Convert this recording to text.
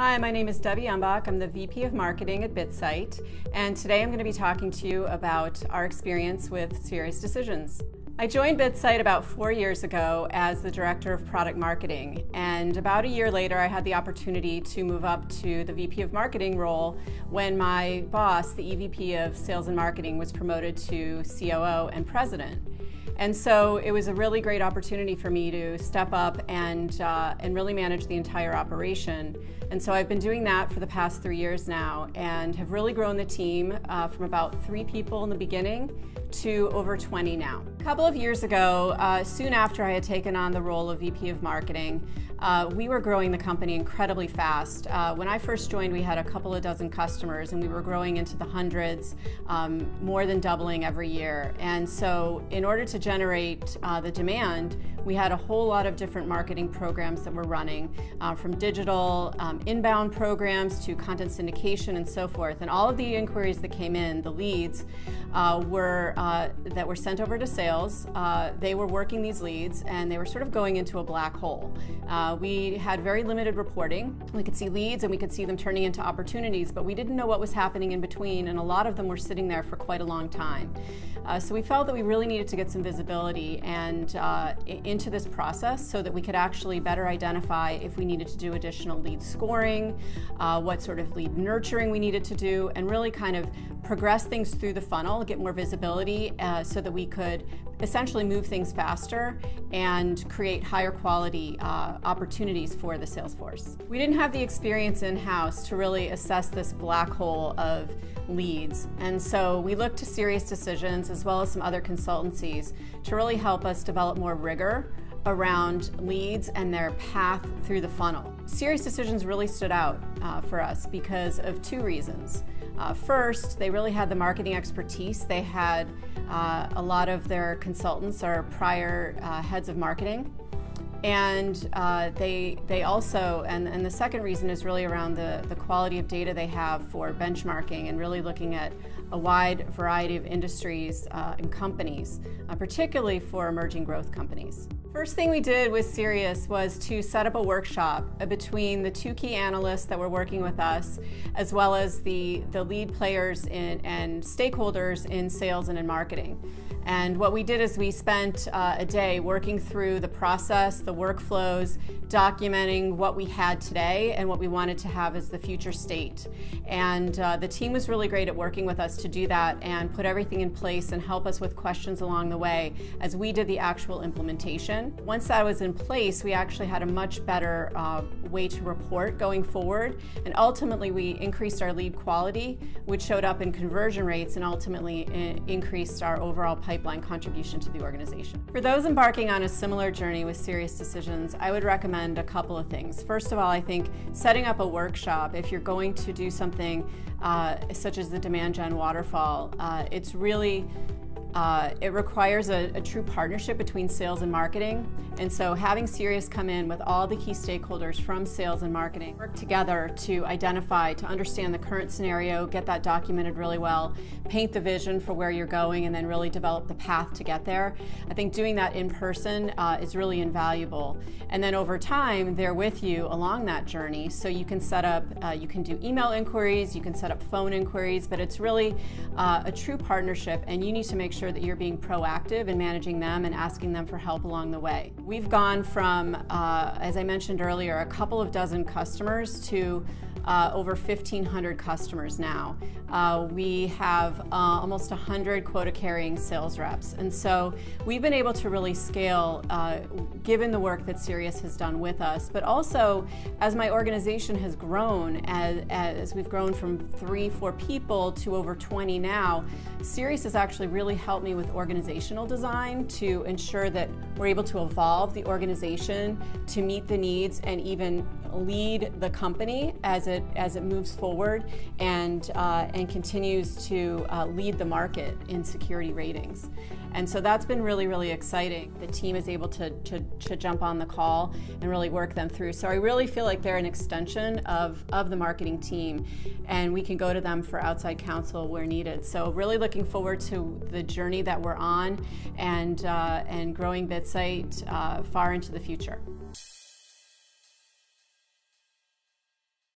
Hi, my name is Debbie Umbach. I'm the VP of Marketing at Bitsight, and today I'm going to be talking to you about our experience with Serious Decisions. I joined Bitsight about 4 years ago as the Director of Product Marketing, and about a year later I had the opportunity to move up to the VP of Marketing role when my boss, the EVP of Sales and Marketing, was promoted to COO and President. And so it was a really great opportunity for me to step up and really manage the entire operation. And so I've been doing that for the past 3 years now and have really grown the team from about 3 people in the beginning to over 20 now. A couple of years ago, soon after I had taken on the role of VP of Marketing, we were growing the company incredibly fast. When I first joined, we had a couple of dozen customers and we were growing into the hundreds, more than doubling every year. And so in order to generate the demand, we had a whole lot of different marketing programs that were running, from digital inbound programs to content syndication and so forth. And all of the inquiries that came in, the leads, that were sent over to sales, they were working these leads and they were sort of going into a black hole. We had very limited reporting. We could see leads and we could see them turning into opportunities, but we didn't know what was happening in between, and a lot of them were sitting there for quite a long time. So we felt that we really needed to get some visibility and into this process so that we could actually better identify if we needed to do additional lead scoring, what sort of lead nurturing we needed to do, and really kind of progress things through the funnel, get more visibility so that we could essentially move things faster and create higher quality opportunities for the sales force. We didn't have the experience in-house to really assess this black hole of leads, and so we looked to Serious Decisions as well as some other consultancies to really help us develop more rigor around leads and their path through the funnel. Serious Decisions really stood out for us because of 2 reasons. First, they really had the marketing expertise. They had a lot of their consultants are prior heads of marketing. And they also, and the second reason is really around the quality of data they have for benchmarking and really looking at a wide variety of industries and companies, particularly for emerging growth companies. First thing we did with Serious was to set up a workshop between the 2 key analysts that were working with us, as well as the lead players and stakeholders in sales and in marketing. And what we did is we spent a day working through the process, the workflows, documenting what we had today and what we wanted to have as the future state. And the team was really great at working with us to do that and put everything in place and help us with questions along the way as we did the actual implementation. Once that was in place, we actually had a much better way to report going forward. And ultimately, we increased our lead quality, which showed up in conversion rates and ultimately increased our overall pipeline contribution to the organization. For those embarking on a similar journey with Serious Decisions, I would recommend a couple of things. First of all, I think setting up a workshop, if you're going to do something such as the demand gen waterfall, it's really it requires a true partnership between sales and marketing, and so having Serious come in with all the key stakeholders from sales and marketing, work together to identify, to understand the current scenario, get that documented really well, paint the vision for where you're going, and then really develop the path to get there. I think doing that in person is really invaluable. And then over time, they're with you along that journey, so you can set up, you can do email inquiries, you can set up phone inquiries, but it's really a true partnership, and you need to make sure that you're being proactive in managing them and asking them for help along the way. We've gone from, as I mentioned earlier, a couple of dozen customers to over 1,500 customers now. We have almost 100 quota-carrying sales reps, and so we've been able to really scale given the work that Serious has done with us, but also as my organization has grown, as we've grown from 3-4 people to over 20 now, Serious has actually really helped me with organizational design to ensure that we're able to evolve the organization to meet the needs and even lead the company as it moves forward and continues to lead the market in security ratings. And so that's been really, really exciting. The team is able to jump on the call and really work them through. So I really feel like they're an extension of the marketing team, and we can go to them for outside counsel where needed. So really looking forward to the journey that we're on and growing Bitsight far into the future.